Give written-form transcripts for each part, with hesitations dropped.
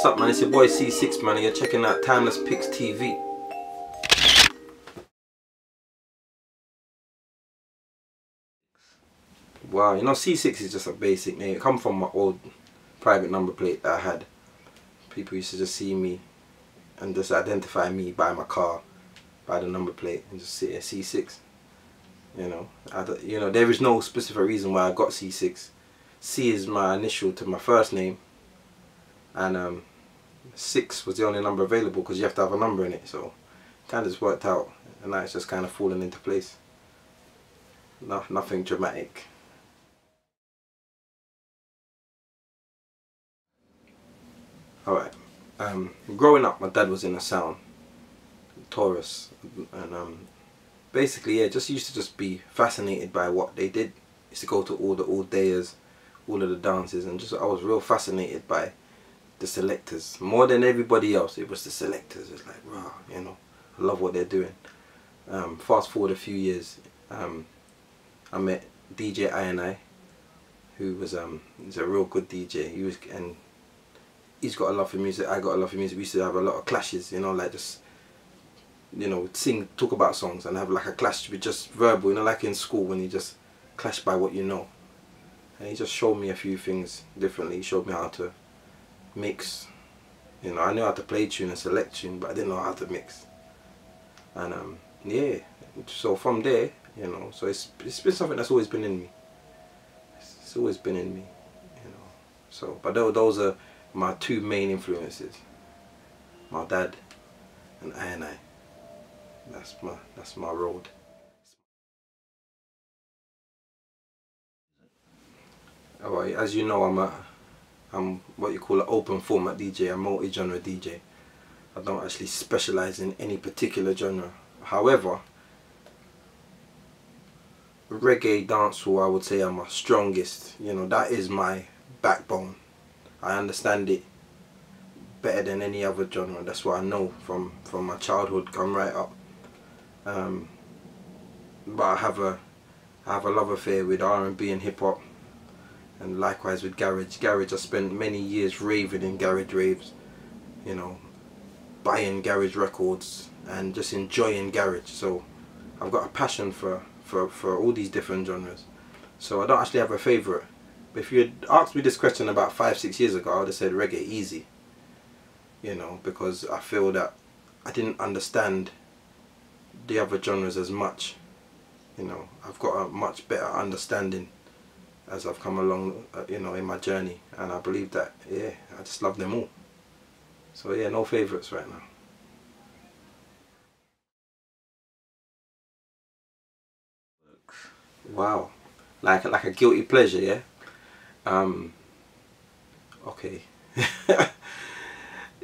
what's up, man? It's your boy CeeSix, man, and you're checking out Timeless Picks TV. Wow, you know, CeeSix is just a basic name. It come from my old private number plate that I had. People used to just see me and just identify me by my car, by the number plate, and just say CeeSix. You know, there is no specific reason why I got CeeSix. C is my initial to my first name, and 6 was the only number available because you have to have a number in it. So it kind of just worked out, and now it's just kind of fallen into place. Nothing dramatic. Alright, growing up, my dad was in a sound, Taurus, and basically, yeah, just used to just be fascinated by what they did. Used to go to all the all-dayers, all of the dances, and just I was real fascinated by the selectors. More than everybody else, it was the selectors. It's like, wow, you know, I love what they're doing. Fast forward a few years, I met DJ I, who was he's a real good DJ. He's got a love for music, I got a love for music. We used to have a lot of clashes, you know, like just, you know, talk about songs and have like a clash with just verbal, you know, like in school when you just clash by what you know. And he just showed me a few things differently. He showed me how to mix. You know, I knew how to play tune and select tune, but I didn't know how to mix. And yeah, so from there, you know, so it's been something that's always been in me. It's always been in me, you know. So, but those are my two main influences, my dad and I. That's my road. Alright, as you know, I'm what you call an open format DJ, a multi-genre DJ. I don't actually specialize in any particular genre. However, reggae dancehall, I would say, are my strongest. You know, that is my backbone. I understand it better than any other genre. That's what I know from my childhood, come right up. But I have a love affair with R&B and hip hop, and likewise with garage. Garage, I spent many years raving in garage raves, you know, buying garage records and just enjoying garage. So I've got a passion for all these different genres. So I don't actually have a favourite. But if you had asked me this question about 5-6 years ago, I would have said reggae easy. You know, because I feel that I didn't understand the other genres as much. You know, I've got a much better understanding as I've come along, you know, in my journey, and I believe that, yeah, I just love them all. So yeah, no favourites right now. Wow, like a guilty pleasure, yeah. Okay.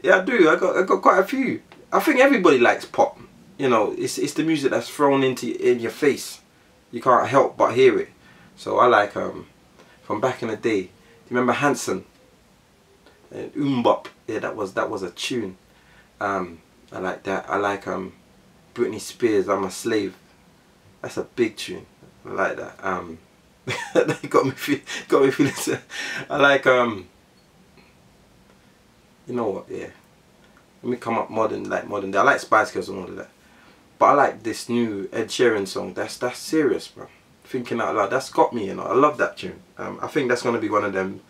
Yeah, I do. I got quite a few. I think everybody likes pop. You know, it's the music that's thrown in your face. You can't help but hear it. So I like from back in the day. Do you remember Hanson? And Bop? Yeah, that was a tune. I like that. I like Britney Spears, I'm a Slave. That's a big tune. I like that. That got me feeling. I like you know what? Yeah. Let me come up modern day. I like Spice Girls and all of that. But I like this new Ed Sheeran song. That's serious, bro. Thinking Out Loud. That's got me, you know. I love that tune. I think that's gonna be one of them,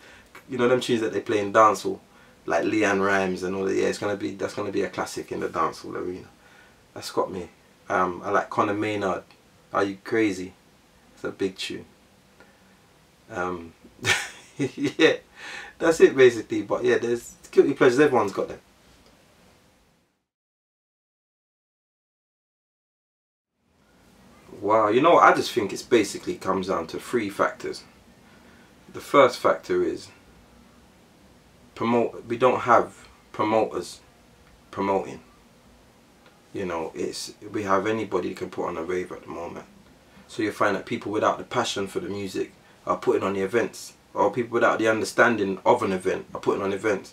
you know, them tunes that they play in dancehall, like Leanne Rhymes and all that. Yeah, that's gonna be a classic in the dancehall arena. That's got me. I like Conor Maynard. Are You Crazy? It's a big tune. Yeah, that's it basically. But yeah, there's guilty pleasures. Everyone's got them. Wow, you know what? I just think it's basically comes down to 3 factors. The first factor is we don't have promoters promoting. You know, we have anybody that can put on a rave at the moment. So you find that people without the passion for the music are putting on the events, or people without the understanding of an event are putting on events.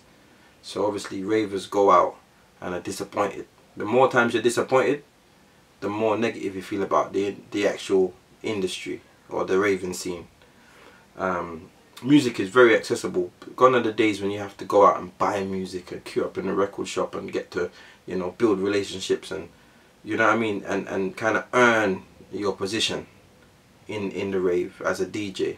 So obviously ravers go out and are disappointed. The more times you're disappointed, the more negative you feel about the actual industry or the raving scene. music is very accessible. Gone are the days when you have to go out and buy music and queue up in a record shop and get to, you know, build relationships and, you know what I mean, and kind of earn your position in the rave as a DJ.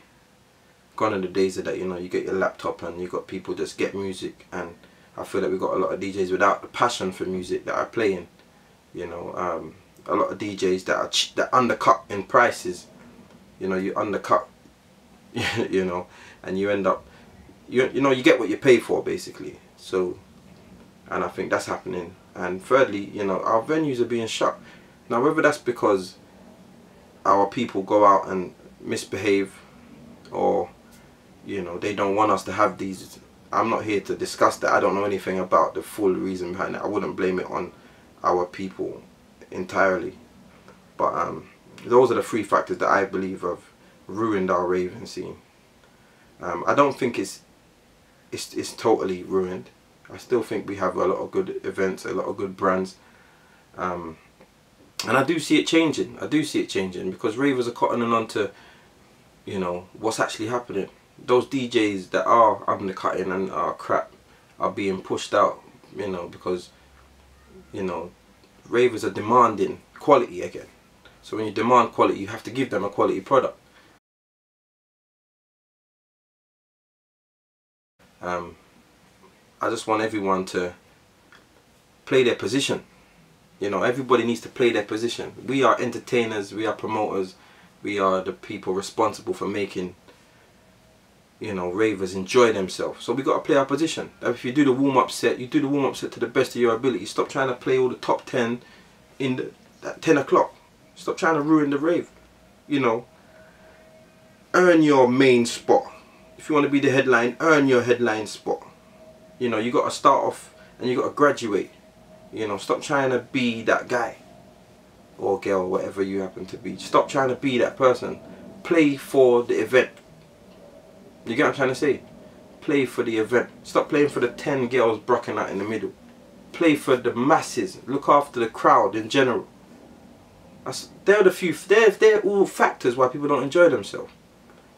Gone are the days of that, you know, you get your laptop and you got people just get music, and I feel that we got a lot of DJs without the passion for music that are playing, you know, a lot of DJs that undercut in prices, you know, you undercut, you know, and you end up, you know, you get what you pay for basically. So, and I think that's happening. And thirdly, you know, our venues are being shut. Now, whether that's because our people go out and misbehave, or, you know, they don't want us to have these, I'm not here to discuss that. I don't know anything about the full reason behind it. I wouldn't blame it on our people entirely. But those are the three factors that I believe have ruined our raving scene. I don't think it's totally ruined. I still think we have a lot of good events, a lot of good brands, and I do see it changing. I do see it changing because ravers are cottoning on to, you know, what's actually happening. Those DJs that are undercutting and are crap are being pushed out, you know, because, you know, ravers are demanding quality again. So when you demand quality, you have to give them a quality product. I just want everyone to play their position. You know, everybody needs to play their position. We are entertainers, we are promoters, we are the people responsible for making, you know, ravers enjoy themselves. So we got to play our position. If you do the warm-up set, you do the warm-up set to the best of your ability. Stop trying to play all the top 10 at 10 o'clock. Stop trying to ruin the rave. You know, earn your main spot. If you want to be the headline, earn your headline spot. You know, you got to start off and you got to graduate. You know, stop trying to be that guy or girl, whatever you happen to be. Stop trying to be that person. Play for the event. You get what I'm trying to say? Play for the event. Stop playing for the 10 girls brocking out in the middle. Play for the masses. Look after the crowd in general. They're all factors why people don't enjoy themselves.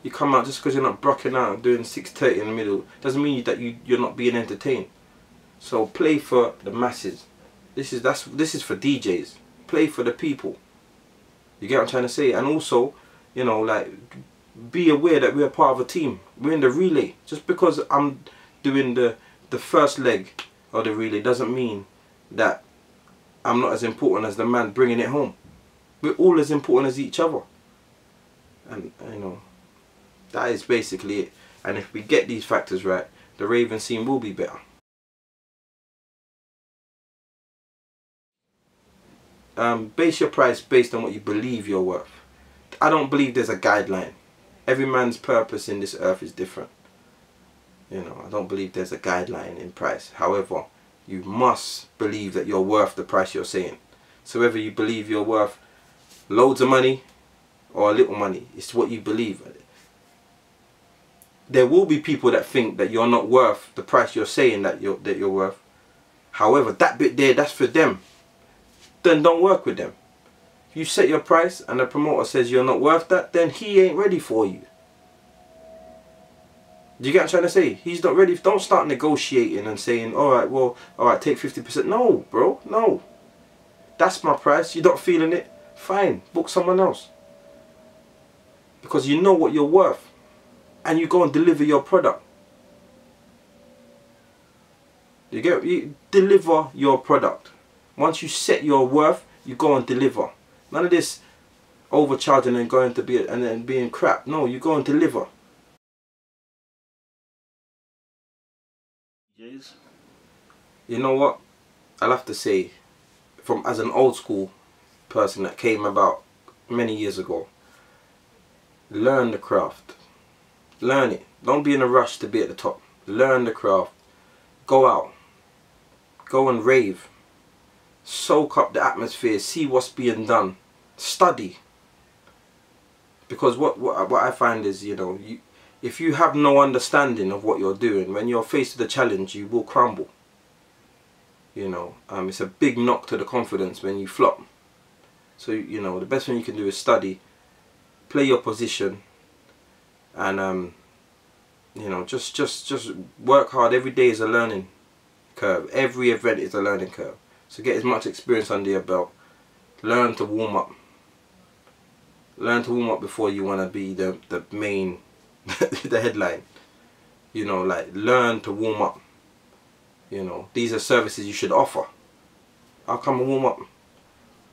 You come out just because you're not brocking out and doing 6:30 in the middle doesn't mean that you're not being entertained. So play for the masses. This is for DJs. Play for the people. You get what I'm trying to say? And also, you know, like, be aware that we're part of a team. We're in the relay. Just because I'm doing the first leg of the relay doesn't mean that I'm not as important as the man bringing it home. We're all as important as each other. And, you know, that is basically it. And if we get these factors right, the raving scene will be better. Base your price based on what you believe you're worth. I don't believe there's a guideline. Every man's purpose in this earth is different. You know, I don't believe there's a guideline in price. However, you must believe that you're worth the price you're saying. So whether you believe you're worth loads of money or a little money, it's what you believe. There will be people that think that you're not worth the price you're saying that you're worth. However, that bit there, that's for them. Then don't work with them. If you set your price and the promoter says you're not worth that, then he ain't ready for you. Do you get what I'm trying to say? He's not ready. Don't start negotiating and saying, alright, well, alright, take 50%. No, bro, no. That's my price. You're not feeling it? Fine, book someone else. Because you know what you're worth. And you go and deliver your product. You deliver your product. Once you set your worth, you go and deliver. None of this overcharging and going to be and then being crap. No, you go and deliver. Yes. You know what? I'll have to say, as an old school person that came about many years ago, learn the craft. Learn it. Don't be in a rush to be at the top. Learn the craft. Go out. Go and rave. Soak up the atmosphere. See what's being done. Study. Because what I find is, you know, if you have no understanding of what you're doing, when you're faced with a challenge, you will crumble. You know, it's a big knock to the confidence when you flop. So, you know, the best thing you can do is study, play your position, and You know, just work hard. Every day is a learning curve. Every event is a learning curve. So get as much experience under your belt. Learn to warm up. Learn to warm up before you want to be the main, the headline. You know, like, learn to warm up. You know, these are services you should offer. I'll come and warm up.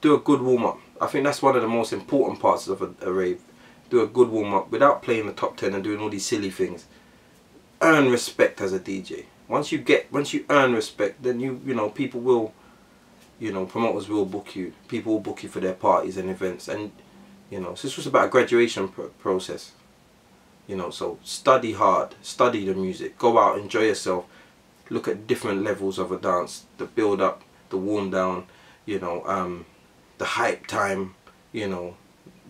Do a good warm up. I think that's one of the most important parts of a rave. Do a good warm up without playing the top 10 and doing all these silly things. Earn respect as a DJ. Once you earn respect, then you know, people will, you know, promoters will book you. People will book you for their parties and events, and you know, so it's just about a graduation process. You know, so study hard, study the music, go out, enjoy yourself, look at different levels of a dance, the build up, the warm down, you know, the hype time, you know,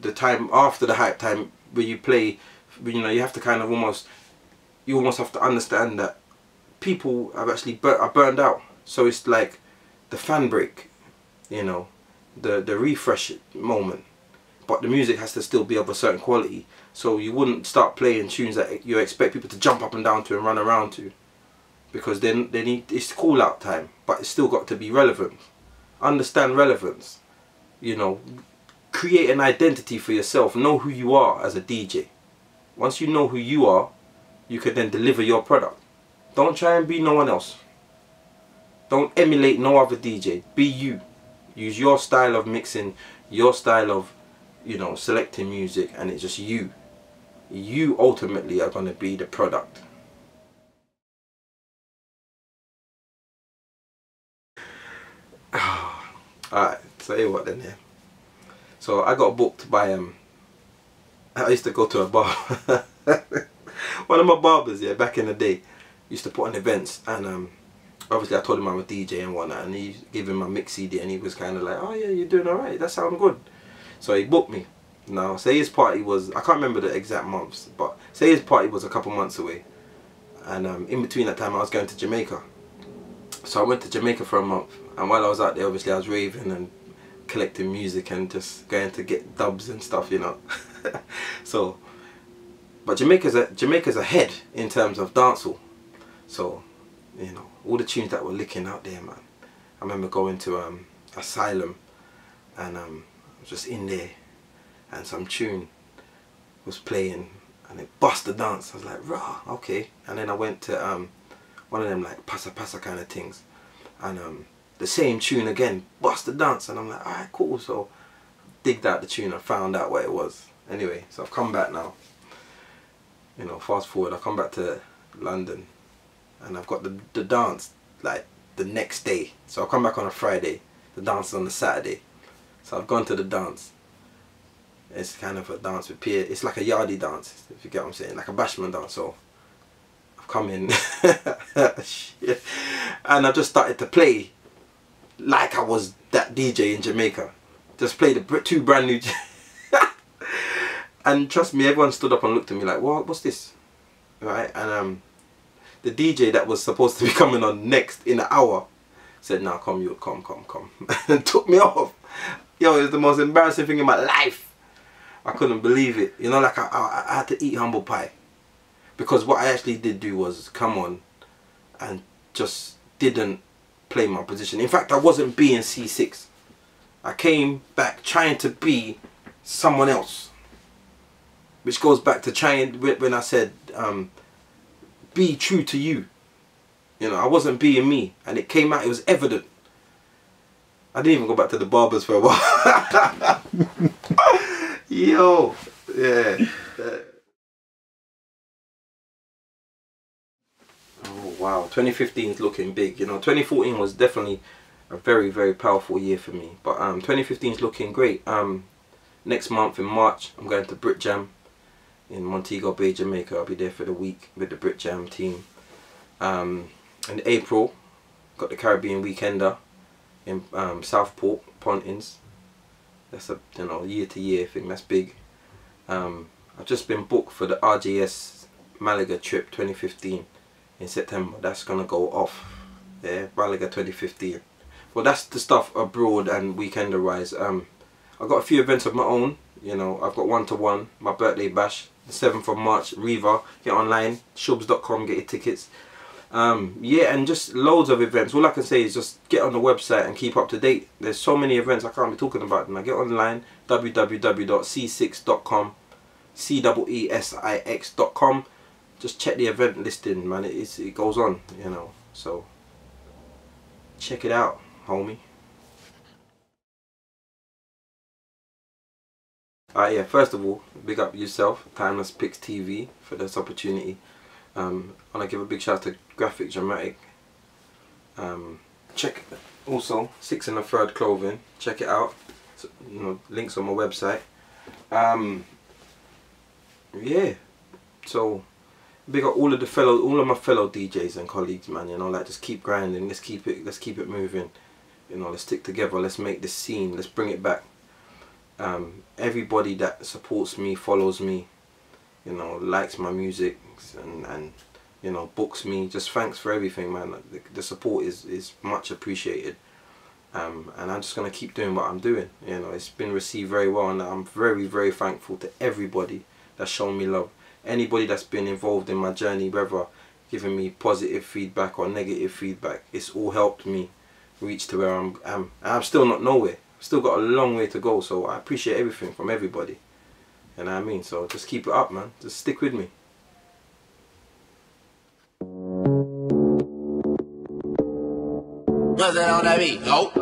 the time after the hype time where you play. You know, you have to kind of almost have to understand that people have actually are burned out. So it's like the fan break, you know, the refresh moment, but the music has to still be of a certain quality. So you wouldn't start playing tunes that you expect people to jump up and down to and run around to, because then they need, it's call out time, but it's still got to be relevant. Understand relevance, you know, create an identity for yourself, know who you are as a DJ. Once you know who you are, you can then deliver your product. Don't try and be no one else. Don't emulate no other DJ. Be you. Use your style of mixing, your style of, you know, selecting music, and it's just you. You ultimately are going to be the product. Alright, so here what then, yeah. So I got booked by I used to go to a bar. One of my barbers, yeah, back in the day, used to put on events, and obviously I told him I'm a DJ and whatnot, and he gave him my mix CD, and he was kind of like, oh yeah, you're doing alright, that sounds good. So he booked me. Now, say his party was, I can't remember the exact months, but say his party was a couple months away, and in between that time I was going to Jamaica. So I went to Jamaica for a month, and while I was out there, obviously I was raving and collecting music and just going to get dubs and stuff, you know. So, but Jamaica's ahead in terms of dancehall. So, you know, all the tunes that were licking out there, man. I remember going to Asylum, and I was just in there, and some tune was playing, and it bust the dance. I was like, rah, okay. And then I went to one of them like pasa pasa kind of things, and the same tune again, bust the dance, and I'm like, alright, cool. So digged out the tune and found out what it was. Anyway, so I've come back now. You know, fast forward, I come back to London, and I've got the dance like the next day. So I come back on a Friday, the dance is on the Saturday. So I've gone to the dance. It's kind of a dance with peer. It's like a yardie dance, if you get what I'm saying, like a bashment dance. So I've come in, shit, and I've just started to play like I was that DJ in Jamaica. Just play the two brand new. And trust me, everyone stood up and looked at me like, what? What's this? Right? And the DJ that was supposed to be coming on next in an hour said, "Nah, come, you come," and took me off. Yo, it was the most embarrassing thing in my life. I couldn't believe it. You know, like I had to eat humble pie, because what I actually did do was come on and just didn't play my position. In fact, I wasn't being CeeSix. I came back trying to be someone else. Which goes back to trying, when I said, be true to you. You know, I wasn't being me. And it came out, it was evident. I didn't even go back to the barbers for a while. Yo, yeah. Oh wow, 2015 is looking big. You know, 2014 was definitely a very, very powerful year for me. But 2015 is looking great. Next month in March, I'm going to Brit Jam in Montego Bay, Jamaica. I'll be there for the week with the Brit Jam team. In April, got the Caribbean Weekender in Southport, Pontins. That's a, you know, year-to-year thing. That's big. I've just been booked for the RJS Malaga trip 2015 in September. That's gonna go off. Yeah, Malaga 2015. Well, that's the stuff abroad and weekender wise. I've got a few events of my own. You know, I've got one-to-one, my birthday bash the 7th of March, Riva. Get online, shubs.com, get your tickets. Yeah, and just loads of events. All I can say is just get on the website and keep up to date. There's so many events I can't be talking about them. I get online, www.ceesix.com, CEESIX.com. Just check the event listing, man. It goes on, you know. So check it out, homie. Yeah, first of all, big up yourself, Timeless Picks TV, for this opportunity. I want to give a big shout out to Graphic Dramatic. Check also 6 in the Third Clothing. Check it out. So, you know, links on my website. Yeah. So big up all of my fellow DJs and colleagues, man. You know, like, just keep grinding. Let's keep it moving. You know, let's stick together. Let's make this scene. Let's bring it back. Everybody that supports me, follows me, you know, likes my music, and you know, books me, just thanks for everything, man. The support is much appreciated, and I'm just gonna keep doing what I'm doing. You know, it's been received very well, and I'm very, very thankful to everybody that's shown me love. Anybody that's been involved in my journey, whether giving me positive feedback or negative feedback, it's all helped me reach to where I'm still not nowhere. Still got a long way to go, so I appreciate everything from everybody. You know what I mean? So just keep it up, man. Just stick with me. Nothing on that beat, nope.